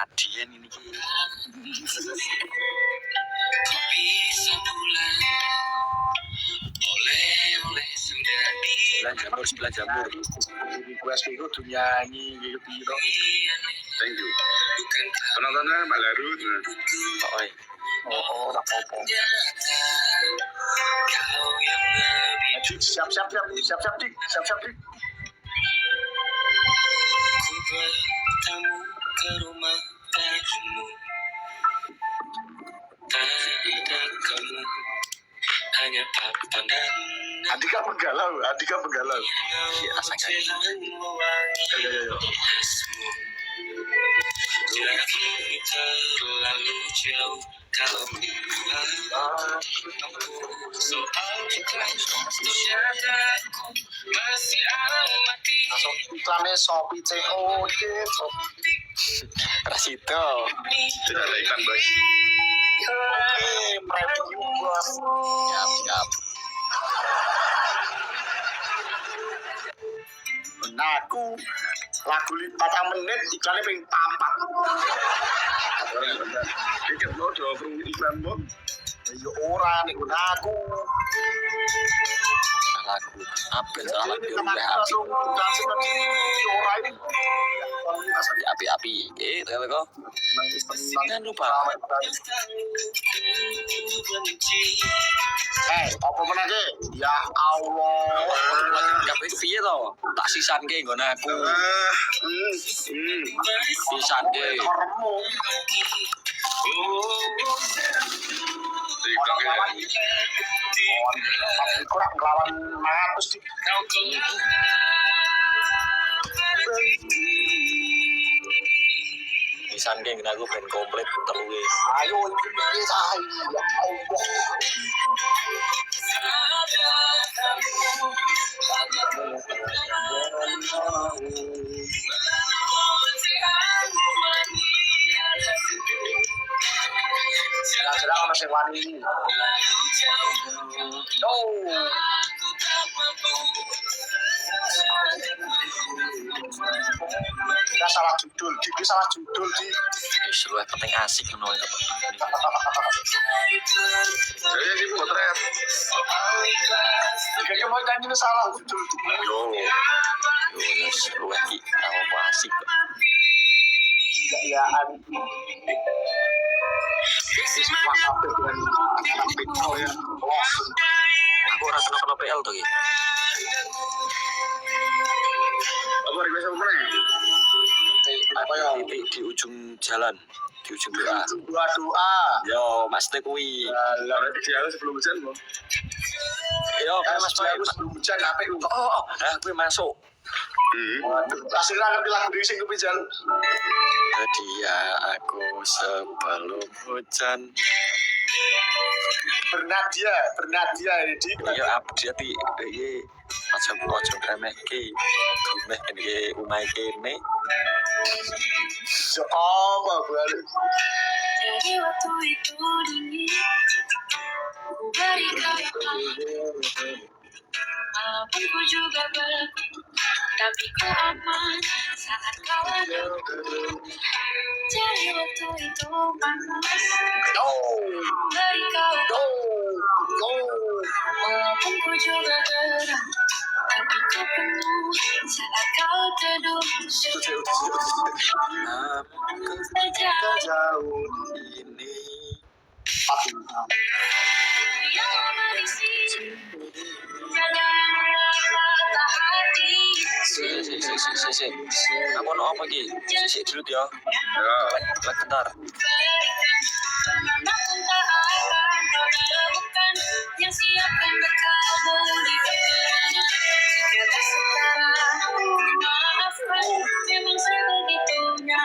Adian ini ki. Sebelah jamur. Request itu tuh nyanyi gitu gitu. Thank you. Penontonnya Mbak Larut. Oh, apa-apa. Siap-siap dik. Tamu ke rumah barumu, tak ada kamu, hanya papa dan Andika penggalau. Si asangnya. Ayo. Jarak ini terlalu jauh. Kalau soal masih amati. Langsung iklannya Shopee COD. Rasito. Tidak ada ikan baik. Oke, premium bos. Siap. Aku lagu 4 menit iklannya pengen tampak. Ini mau coba iklan bom. Ya orang nih aku. Lagu apa salah lagu langsung langsung orang api-api ternyata kok jangan lupa apa menake ya Allah kabeh piye to tak sisanke nggon aku sisanke kurang ngelawan 100 di pisan geng aku ben komplit terluwe ayo iki saya ya Allah Sedang ono sing wani iki. Kita salah judul, di. Lu penting asik ngono ya. Saya sih potret. Kayak mau nyanyi salah judul. Yo, lu lagi apa asik. Ya, aku rasa kenapa PL tuh gitu. Apa request apa nih? Apa ya? Di ujung jalan, di ujung doa. Yo, Mas Tekwi. Kalau di jalan sebelum hujan, Bang. Yo, Mas Tekwi sebelum hujan apa itu? Oh, gue masuk. Hasilnya ngerti lagu di sing kepijan. Dia aku sebelum hujan. Bernadia ini. Iya, update iki ojo kremeke. Dumeh iki umahe kene. Yo apa balik. Jadi waktu itu dingin. Ku berikan walaupun ku juga tapi ku aman saat kau ada. Jadi waktu itu panas. Beri kau. Walaupun ku juga geram, tapi ku penuh saat kau teduh. Sejauh ini. Yang berisi Si. Kamu mau apa lagi? Si dulu ya. Bentar. Yang siapkan berkamu di pikirannya. Jika tersekarang, maafkan. Memang sebegitunya.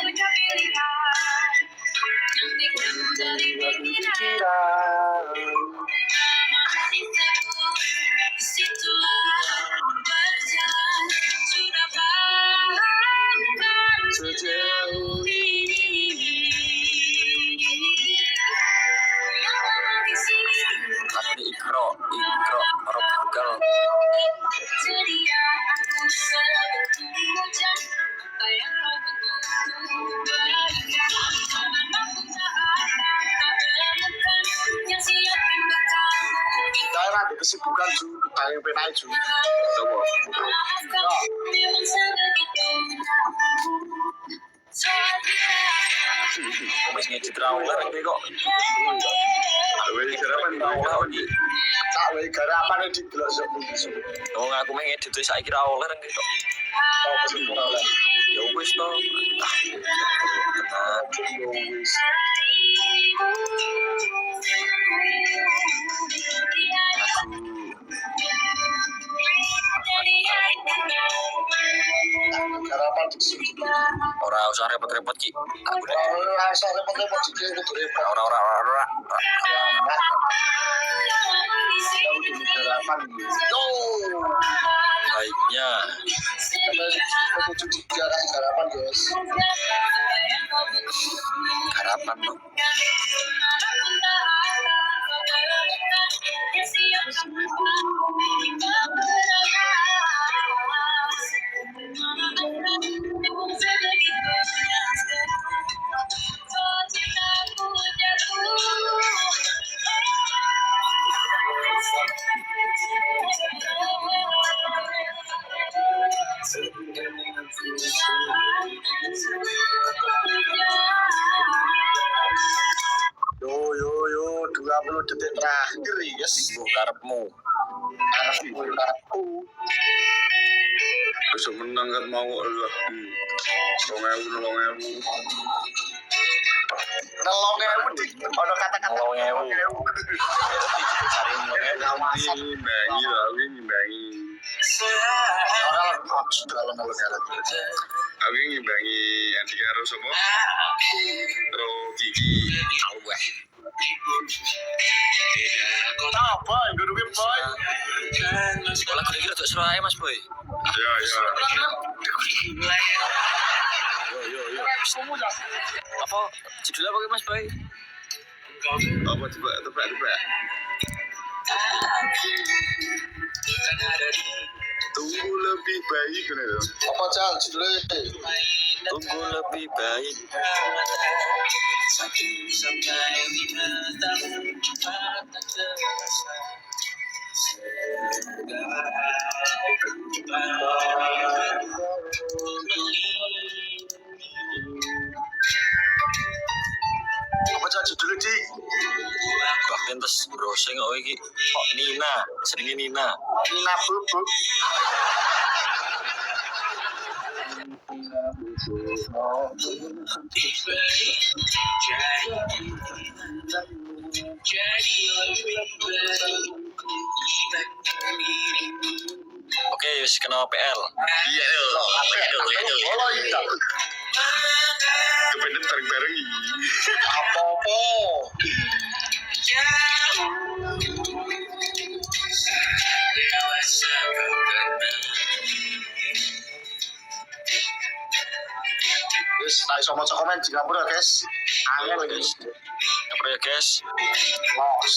Punya pilihan yang bikin dari pikiran. Disitulah berjalan sudah bahkan sejauh ini. Ini ikro Arab Bugal. Daerah di kesibukan ju, kayak penai ju. Coba. Wis ngedit ra oleh kok. Wis sarapan Oleh. Tak wae garapane didelok sok. Oh, aku meh ngedit wis saiki ra oleh reng kok. Tau pesen ora oleh. Ya wis to. Wis. Garapan disuci. Ora usah repot-repot ki. Aku nek Ora usah repot-repot iki kudu repot. ora. Tahu di garapan. Yo. Baiknya Kita cuci garapan, guys. harapan lo. Yo, 20 detik terakhir, guys. Karepmu. Karepku. Wis menang kan mau Allah. 2000. Nelongnya di ono kata-kata Nelongewu. Cari ngawasan. Ngimbangi lah, ngimbangi. Orang sudah nelongnya lagi. Aku ngimbangi Andika karo sapa? Karo Kiki. weh. Nah, boy, gue boy. Sekolah kudu kira seru ae Mas Boy. Ya. Yo. Apa judulnya apa Mas Boy? Apa coba tebak. Tunggu lebih baik kan itu. Apa Cal judulnya? Tunggu lebih baik. Apa Cal judulnya di? Bahkan terus browsing kok iki. Kok Nina, jenenge Nina. Nina Bubuk. Oke, wis kenal PL. Iya loh. Bola itu. Kepengen bareng-bareng ini. Apa-apa. Wis, tak iso maca komen di Singapura, guys. Angel guys. Apa ya guys? Los.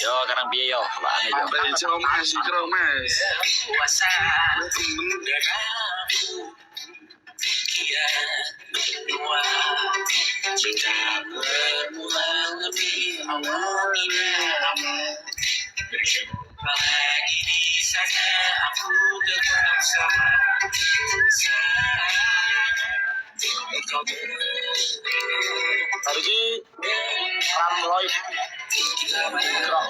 Yo, sekarang piye yo? Lane yo. Dari jauh mas, ikro mas. Tadi ki Ramloid. Krok.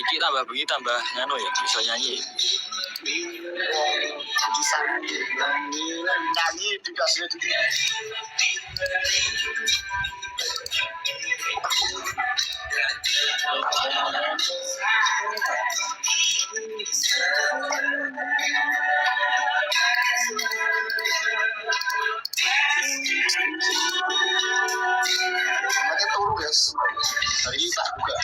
Iki tambah bengi tambah nganu ya, bisa nyanyi. Bisa nyanyi dikasih di Dari tas buka.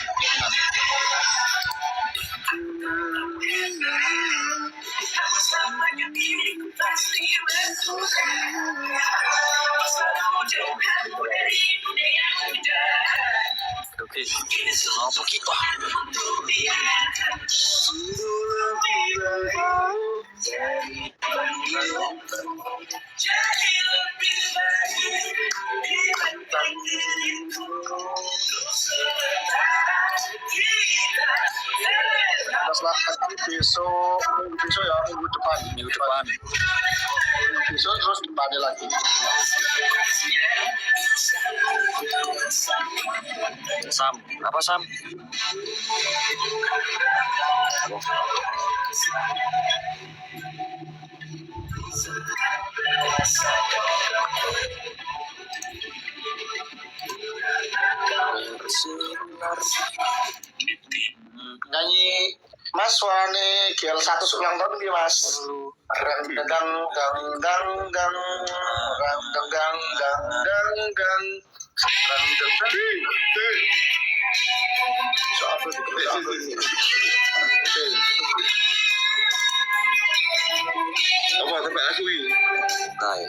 Oke, apa kita? Masalah besok ya minggu depan. Minggu depan. Besok terus depannya lagi. Sam, apa Sam? Nyanyi Mas suarane GL 100 ulang tahun dia Mas. Rang dang dang dang dang dang rang dang dang dang dang dang rang dang dang. So apa itu? Apa sampai asli? Hai.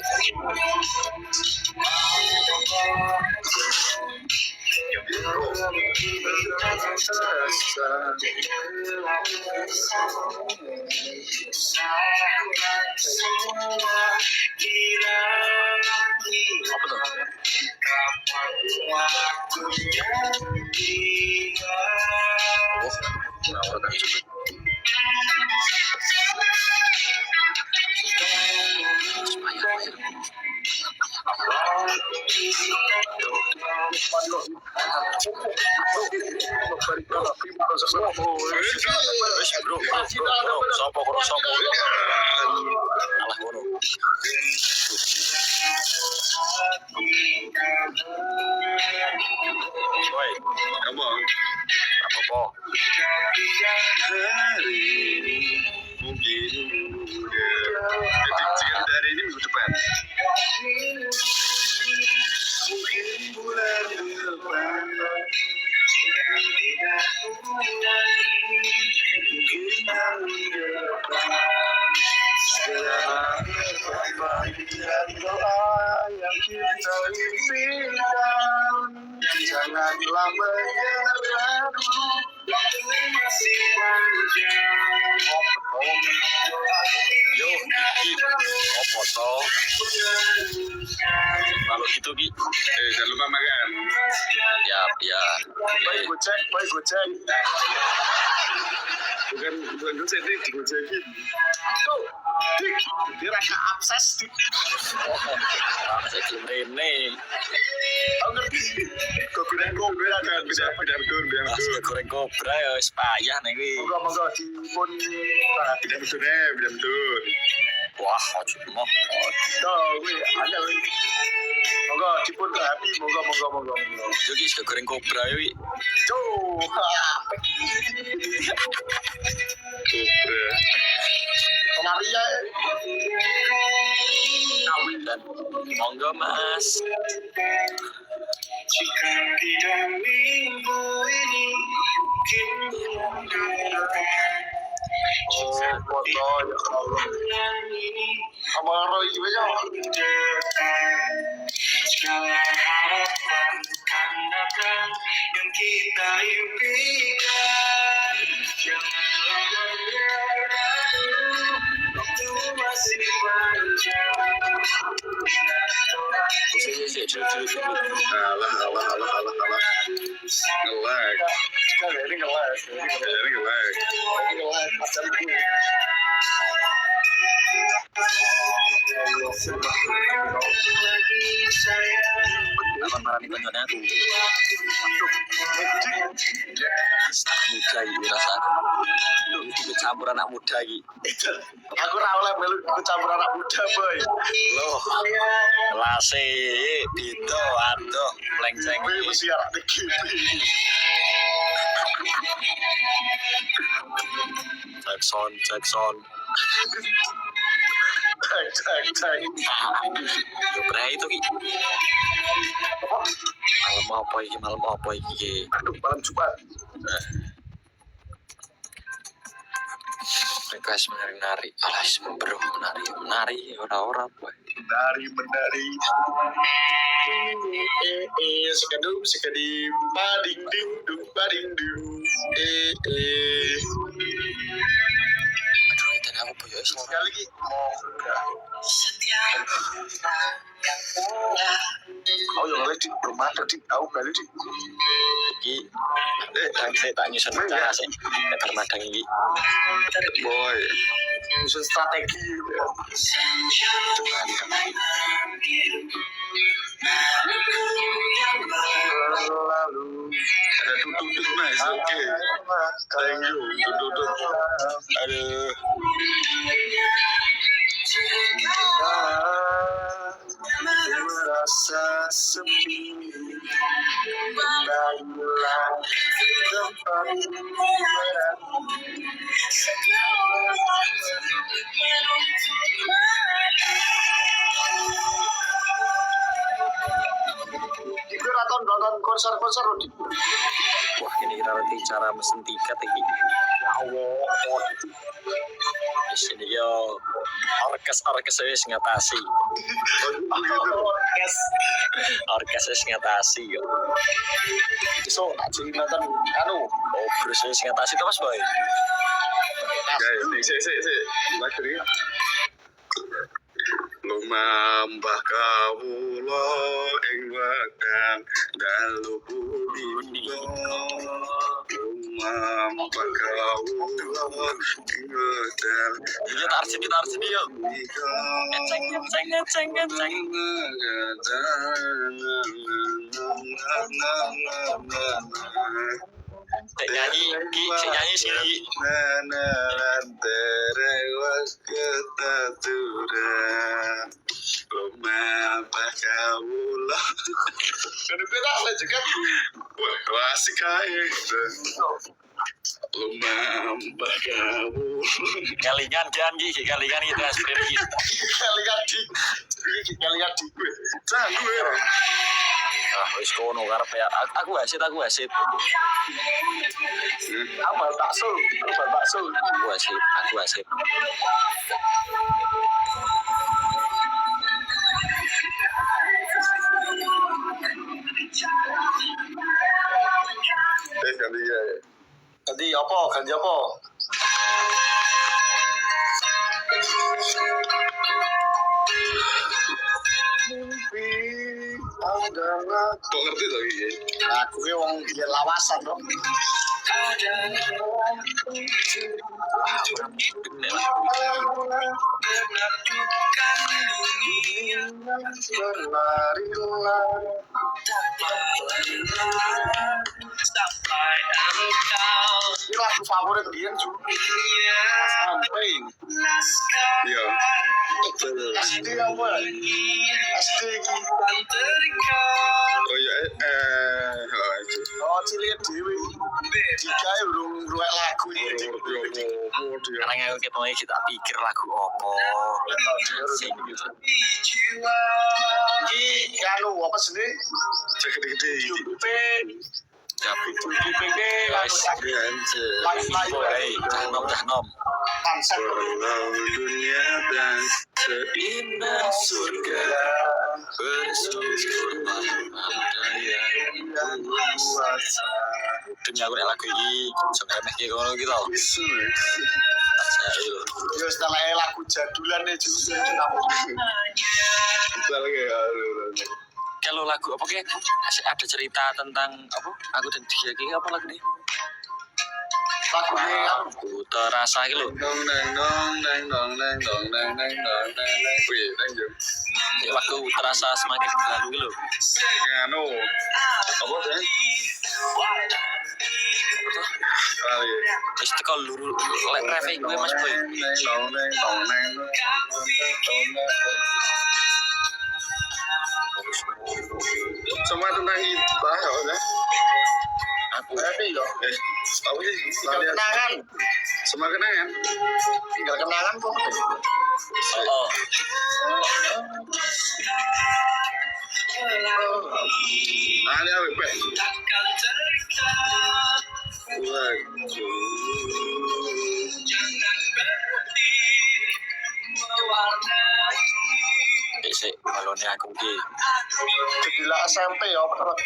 Apa tuh? Oh, kenapa kan coba? Sopo. Alah ngono. Woi, Apa? apa? Hari ini mungkin ketika dari ini minggu depan. Mungkin bulan depan. Doa yang kita impikan, janganlah menyerah. Masih panjang. Yo, apa toh? Kalau gitu Ki. Jangan lupa makan. Ya. Baik gocek. Bukan gocek, digocekin. Tuh, dia rasa abses. Saya kirim Rene. Kau ngerti? Kau goreng Bidang tur. Mas goreng kobra ya wis payah nih kuwi. Moga dipun Bidang tur. Wah, ojo moh. tuh kuwi ada kuwi. Moga dipun happy, moga. Jogi sego goreng kobra ya wi. Tuh, apik. Kobra. Maria. Dan monggo Mas. Jika tidak minggu ini oh, foto ya Allah. Sama Roy juga ya. Segala harapan katakan yang kita impikan. Janganlah menyerah, waktu masih panjang. Alah. Ngelag. Apa marani konjone aku? Anak muda iki rasane. Itu campur anak muda iki. Aku ora oleh melu campur anak muda, boy. Loh, kelase itu aduh melenceng Kuwi iki. mesti arek DGP. Jackson. Cek. Yo itu ki. Malam apa iki? Aduh, malam Jumat. Request menari. Alah, bro, menari ora-ora boy. Menari. Sekadim, pading ding dung. Aduh, itu aku boyo Sekali lagi mau kau yang lagi di rumah tadi tahu kali di iki. Saya tak nyusun rencana sih. Termadang iki. boy nyusun strategi lalu Ada tutut mas, oke. Thank you, tutut. Aduh. merasa sepi hilang tempat Iku raton nonton konser-konser Rudi. Wah, ini kita nanti cara mesen tiket iki. Ya Allah. Di sini yo orkes wis ngatasi. Orkes wis ngatasi yo. So, jadi nonton anu. Oh, Bruce wis ngatasi to Mas Boy. Ya, sik. Lagi. Lumambah kawula ing wekdal dalu punika. Lumambah kawula ing wekdal. Iya, kita harus yo. Ngeceng. Sing nyanyi sih. Lumambah kawula. Kan beda lah juga. Wah, asik aja. Lumambah kawula. Kalingan kita sprint kita. Kalian di gue. Canggu ya. Ah, wis kono karep ya. Aku wasit. Apa bakso? Aku wasit. Kali ya. Ganti apa? Mimpi adalah Kok ngerti tuh iki? aku ki wong biyen lawasan to. Gede lah. Ini lagu favorit dia Mas Ampe. Iya. SD apa? SD iki. Oh ya, itu. Oh, cilik dhewe. Digawe urung ruwek lagu iki. Karena aku ketemu kita pikir lagu opo. Sing Iki kanu apa sih? Cek gede-gede iki. Jupe. tapi PPP guys, cahnom. konsep Walau dunia dan Indah surga bersyukur daya. Demi aku lagu ini sampai meh kayak ngono gitu. yo setelah lagu jadulan nih juga kita lagi ya. Kalau lagu apa kayak ada cerita tentang apa? Aku dan dia kayak apa lagu nih? lagu ini Aku terasa gitu. Dong dang dong dang dong dang dong dang dang dong dang dang. Wih, thank you. Aku terasa semakin berlalu gitu. Nganu. Apa sih? Kali. Terus itu kalau luru refek gue mas boy. Dong dang dong dang dong. Semua tentang kita ya udah. Aku tapi yo Apa sih? tinggal kenangan Semua kenangan. tinggal kenangan kok oh Ini apa? Sik, balone aku ki. Gila SMP ya, apa terus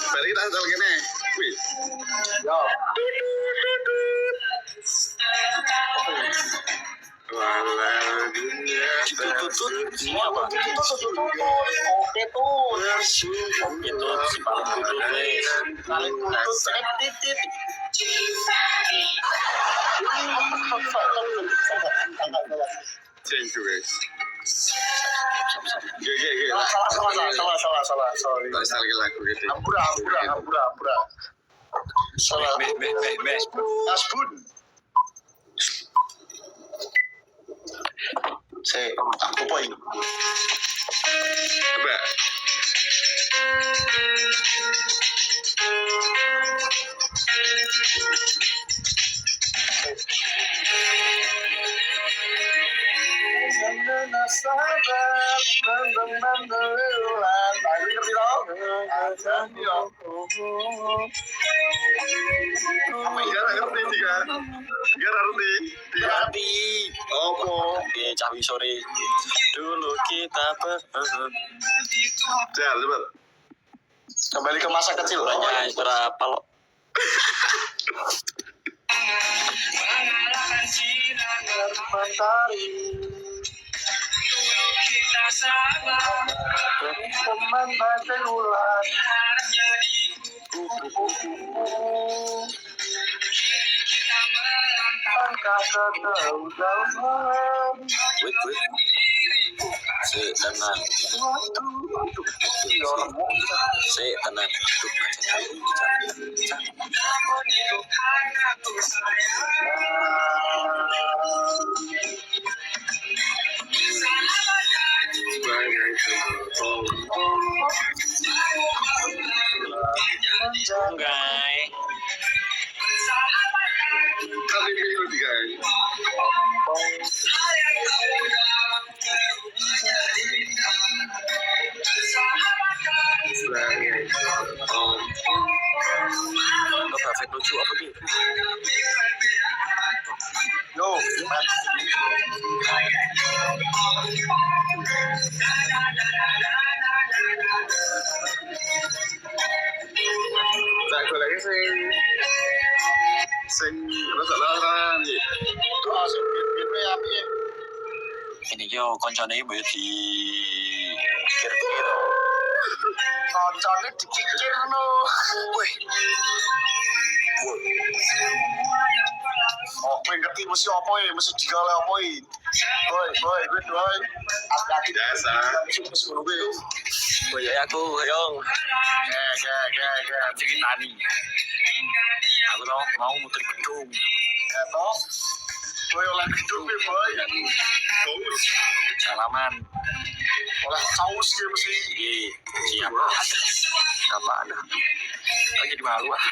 Balik kita asal gini. Wih. ya. Walau dunia Tutut ini apa? Oke tuh. Itu si paling tutut wes. Paling putus titit. Thank you guys. Gak. Salah. Tak asal lagu gitu. Ampura. Salah. Asbun. Aku poin. Coba. Tiga ngerti tiga. Tiga ngerti. Berarti Opo. cawi sore dulu kita Jal, cepet. Kembali ke masa kecil. banyak berapa lo? Teman baca ulang. Angkat kedaudan. Wait. Si tenang. Si tenang. Enggak. Kali minggu tiga. Lo perfect lucu apa sih? Yo, Tak aku lagi sing rasa larang. itu asik gitu ya, api. Ini yo koncone ibu di kira-kira. Koncone dikikir no. Wih. Oh, gue ngerti mesti apa ya, mesti digale apa ya. Boy. Hati-hati. Biasa. Mesti ngono kuwi. Boy aku yong. Gak. Ceritani. Aku tau mau muter gedung. Toh. Boy oleh gedung ya, boy. Kau Salaman. Oleh saus ya mesti. Iya, siapa? Apa ada? Lagi di malu ah.